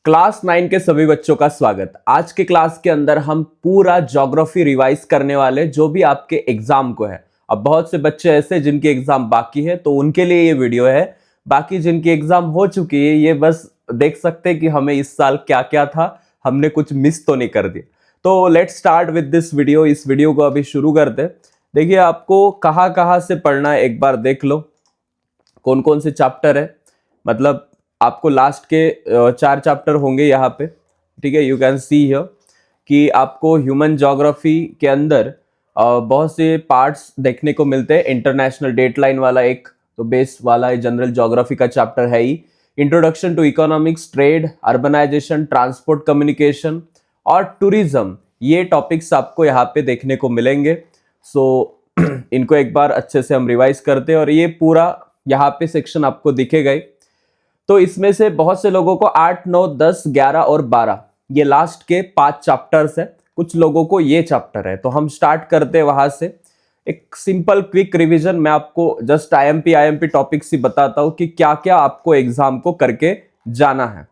Class 9 के सभी बच्चों का स्वागत। आज के क्लास के अंदर हम पूरा ज्योग्राफी रिवाइज करने वाले जो भी आपके एग्जाम को है। अब बहुत से बच्चे ऐसे जिनके एग्जाम बाकी है तो उनके लिए ये वीडियो है। बाकी जिनकी एग्जाम हो चुकी है ये बस देख सकते हैं कि हमें इस साल क्या क्या था, हमने कुछ मिस तो नहीं कर दिया। तो let's start with this video. इस वीडियो को अभी शुरू करते। देखिए आपको कहाँ कहाँ से पढ़ना है एक बार देख लो, कौन कौन से चैप्टर है। मतलब आपको लास्ट के 4 चैप्टर होंगे यहाँ पे, ठीक है। यू कैन सी हियर कि आपको ह्यूमन ज्योग्राफी के अंदर बहुत से पार्ट्स देखने को मिलते हैं। इंटरनेशनल डेटलाइन वाला एक तो बेस वाला जनरल ज्योग्राफी का चैप्टर है ही। Introduction to economics, trade, urbanisation, transport, communication और टूरिज्म, ये टॉपिक्स आपको यहाँ पे देखने को मिलेंगे। सो इनको एक बार अच्छे से हम रिवाइज करते हैं और ये पूरा यहाँ पे सेक्शन आपको दिखेगा ही। तो इसमें से बहुत से लोगों को 8, 9, 10, 11 और 12 ये लास्ट के 5 चैप्टर्स है। कुछ लोगों को ये चैप्टर है। तो हम स्टार्ट करते हैं वहां से। एक सिंपल क्विक रिवीजन मैं आपको जस्ट आईएमपी टॉपिक्स ही बताता हूं कि क्या क्या आपको एग्जाम को करके जाना है।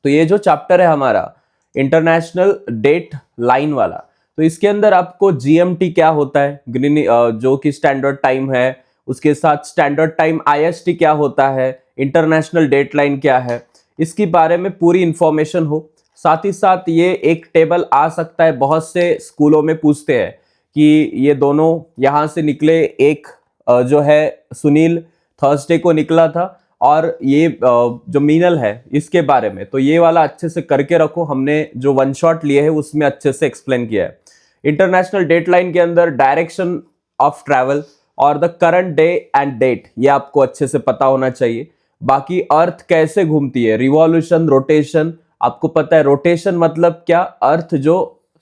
तो ये जो चैप्टर है हमारा इंटरनेशनल डेट लाइन वाला, तो इसके अंदर आपको जीएमटी क्या होता है, जो कि स्टैंडर्ड टाइम है, उसके साथ स्टैंडर्ड टाइम आईएसटी क्या होता है, इंटरनेशनल डेटलाइन क्या है, इसके बारे में पूरी इंफॉर्मेशन हो। साथ ही साथ ये एक टेबल आ सकता है, बहुत से स्कूलों में पूछते हैं कि ये दोनों यहाँ से निकले। एक जो है सुनील थर्सडे को निकला था और ये जो मीनल है इसके बारे में, तो ये वाला अच्छे से करके रखो। हमने जो वन शॉट लिए है उसमें अच्छे से एक्सप्लेन किया है। इंटरनेशनल डेटलाइन के अंदर डायरेक्शन ऑफ ट्रैवल और the current day and date, ये आपको अच्छे से पता होना चाहिए। बाकी अर्थ कैसे घूमती है, रिवॉल्यूशन, रोटेशन, आपको पता है रोटेशन मतलब क्या, अर्थ जो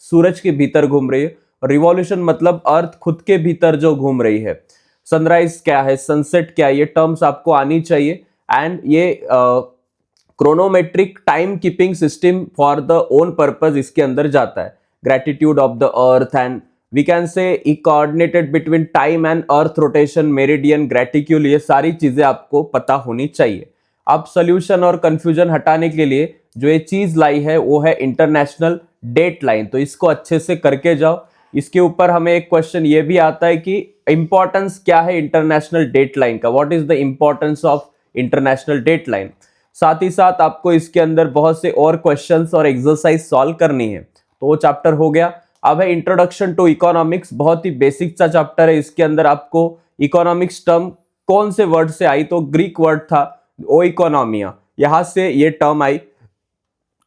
सूरज के भीतर घूम रही है, रिवॉल्यूशन मतलब अर्थ खुद के भीतर जो घूम रही है। सनराइज क्या है, सनसेट क्या है, ये टर्म्स आपको आनी चाहिए। एंड ये chronometric time keeping system for the own purpose इसके अंदर जाता है। Gratitude of the earth and we can say coordinated between time and earth rotation, meridian, graticule, ये सारी चीजें आपको पता होनी चाहिए। अब सोल्यूशन और कंफ्यूजन हटाने के लिए जो ये चीज लाई है वो है इंटरनेशनल डेट लाइन। तो इसको अच्छे से करके जाओ। इसके ऊपर हमें एक क्वेश्चन ये भी आता है कि इंपॉर्टेंस क्या है इंटरनेशनल डेट लाइन का, what is the importance of international date line. साथ ही साथ आपको इसके अंदर बहुत से और क्वेश्चंस और एक्सरसाइज सॉल्व करनी है। तो वो चैप्टर हो गया। अब है इंट्रोडक्शन टू इकोनॉमिक्स, बहुत ही बेसिक सा चैप्टर है। इसके अंदर आपको इकोनॉमिक्स टर्म कौन से वर्ड से आई, तो ग्रीक वर्ड था ओ इकोनॉमिया, यहां से ये टर्म आई।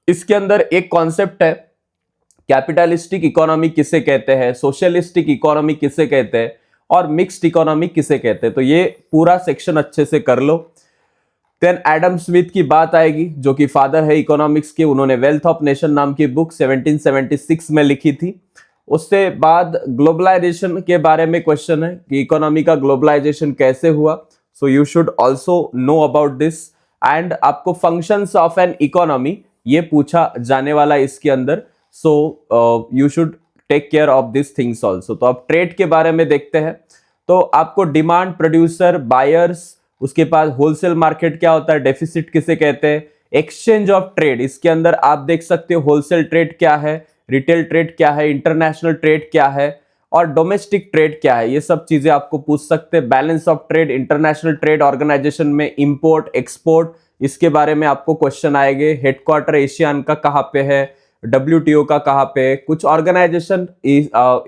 इसके अंदर एक कॉन्सेप्ट है कैपिटलिस्टिक इकोनॉमी किसे कहते हैं, सोशलिस्टिक इकोनॉमी किसे कहते हैं और मिक्स्ड इकोनॉमी किसे कहते हैं। तो ये पूरा सेक्शन अच्छे से कर लो। देन एडम स्मिथ की बात आएगी जो कि फादर है इकोनॉमिक्स के। उन्होंने वेल्थ ऑफ नेशन नाम की बुक 1776 में लिखी थी। उससे बाद ग्लोबलाइजेशन के बारे में क्वेश्चन है कि इकोनॉमी का ग्लोबलाइजेशन कैसे हुआ। So you should also know about this. And आपको फंक्शंस ऑफ एन इकोनॉमी ये पूछा जाने वाला इसके अंदर। So you should take care of this things also. तो अब ट्रेड के बारे में देखते हैं। तो आपको डिमांड, प्रोड्यूसर, बायर्स, उसके पास होलसेल मार्केट क्या होता है, डेफिसिट किसे कहते हैं, एक्सचेंज ऑफ ट्रेड, इसके अंदर आप देख सकते हो होलसेल ट्रेड क्या है, रिटेल ट्रेड क्या है, इंटरनेशनल ट्रेड क्या है और डोमेस्टिक ट्रेड क्या है, ये सब चीजें आपको पूछ सकते हैं। Balance of trade, international trade organisation में इंपोर्ट एक्सपोर्ट, इसके बारे में आपको क्वेश्चन आएंगे। हेडक्वार्टर एशियान का कहाँ पे है, डब्ल्यूटीओ का कहाँ पे है, कुछ ऑर्गेनाइजेशन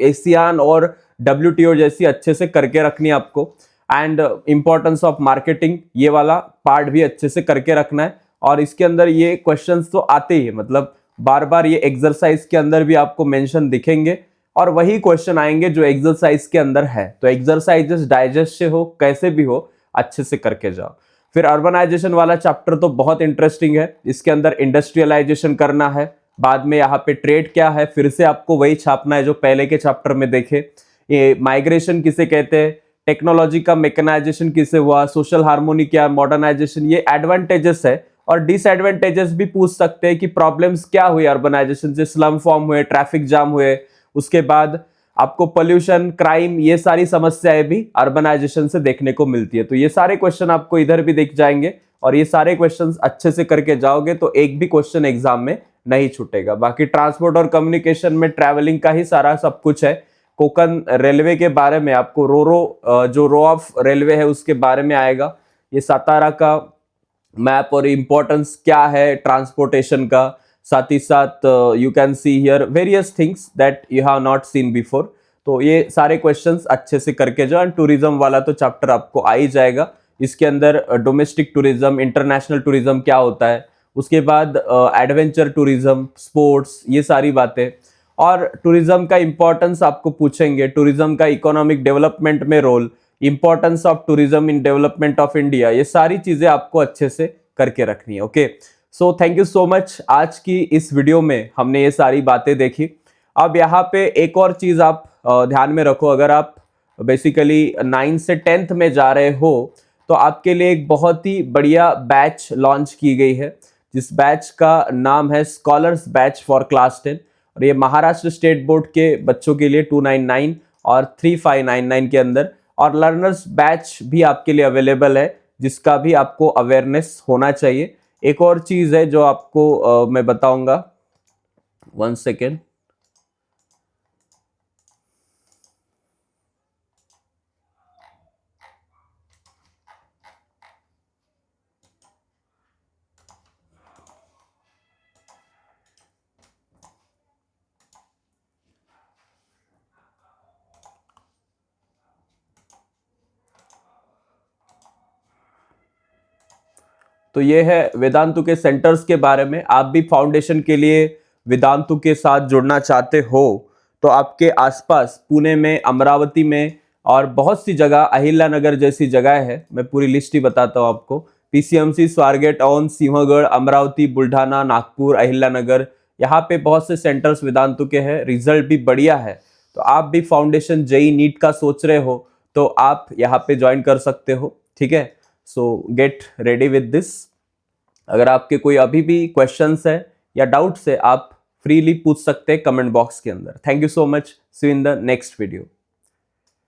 एशियान और डब्ल्यूटीओ जैसी अच्छे से करके रखनी है आपको। एंड इंपॉर्टेंस ऑफ मार्केटिंग, ये वाला पार्ट भी अच्छे से करके रखना है। और इसके अंदर ये क्वेश्चंस तो आते ही है, मतलब बार बार ये एक्सरसाइज के अंदर भी आपको मेंशन दिखेंगे और वही क्वेश्चन आएंगे जो एक्सरसाइज के अंदर है। तो एक्सरसाइजेस डाइजेस्ट से हो कैसे भी हो अच्छे से करके जाओ। फिर अर्बनाइजेशन वाला चैप्टर तो बहुत इंटरेस्टिंग है। इसके अंदर इंडस्ट्रियलाइजेशन करना है, बाद में यहाँ पे ट्रेड क्या है, फिर से आपको वही छापना है जो पहले के चैप्टर में देखे। ये माइग्रेशन किसे कहते हैं, टेक्नोलॉजी का मेकनाइजेशन किसे हुआ, सोशल हार्मोनी क्या, मॉडर्नाइजेशन, ये एडवांटेजेस है। और डिसएडवांटेजेस भी पूछ सकते हैं कि प्रॉब्लम्स क्या हुई अर्बनाइजेशन से, स्लम फॉर्म हुए, ट्रैफिक जाम हुए, उसके बाद आपको पोल्यूशन, क्राइम, ये सारी समस्याएं भी अर्बनाइजेशन से देखने को मिलती है। तो ये सारे क्वेश्चन आपको इधर भी दिख जाएंगे और ये सारे क्वेश्चंस अच्छे से करके जाओगे तो एक भी क्वेश्चन एग्जाम में नहीं छूटेगा। बाकी ट्रांसपोर्ट और कम्युनिकेशन में ट्रैवलिंग का ही सारा सब कुछ है। कोंकण रेलवे के बारे में आपको जो रो ऑफ रेलवे है उसके बारे में आएगा। ये सातारा का मैप और इम्पोर्टेंस क्या है ट्रांसपोर्टेशन का, साथ ही साथ you can see here various things that you have not seen before. तो ये सारे क्वेश्चंस अच्छे से करके जाओ। टूरिज्म वाला तो चैप्टर आपको आ ही जाएगा। इसके अंदर डोमेस्टिक टूरिज्म, इंटरनेशनल टूरिज्म क्या होता है, उसके बाद एडवेंचर टूरिज्म, स्पोर्ट्स, ये सारी बातें। और टूरिज्म का इंपॉर्टेंस आपको पूछेंगे, टूरिज्म का इकोनॉमिक डेवलपमेंट में role, importance of tourism in development of India, ये सारी चीजें आपको अच्छे से करके रखनी है। Okay, so thank you so much. आज की इस वीडियो में हमने ये सारी बातें देखी। अब यहाँ पे एक और चीज आप ध्यान में रखो, अगर आप बेसिकली 9 से 10th में जा रहे हो तो आपके लिए एक बहुत ही बढ़िया बैच लॉन्च की गई है, जिस बैच का नाम है स्कॉलर्स बैच फॉर क्लास 10। और ये महाराष्ट्र स्टेट बोर्ड के बच्चों के लिए 299 और 3599 के अंदर, और लर्नर्स बैच भी आपके लिए अवेलेबल है, जिसका भी आपको अवेयरनेस होना चाहिए। एक और चीज है जो आपको मैं बताऊंगा, 1 सेकेंड। तो ये है वेदांतु के सेंटर्स के बारे में। आप भी फाउंडेशन के लिए वेदांतु के साथ जुड़ना चाहते हो तो आपके आसपास पुणे में, अमरावती में और बहुत सी जगह, अहिल्या नगर जैसी जगह है, मैं पूरी लिस्ट ही बताता हूँ आपको। पीसीएमसी, स्वारगेट, औंध, सिंहगढ़, अमरावती, बुल्ढाना, नागपुर, अहिल्या नगर, यहाँ पे बहुत से सेंटर्स वेदांतु के हैं। रिजल्ट भी बढ़िया है। तो आप भी फाउंडेशन जेई नीट का सोच रहे हो तो आप यहाँ पे ज्वाइन कर सकते हो। ठीक है, सो गेट रेडी विद दिस। अगर आपके कोई अभी भी क्वेश्चंस है या डाउट्स है, आप फ्रीली पूछ सकते हैं कमेंट बॉक्स के अंदर। Thank you so much. See you in the next video.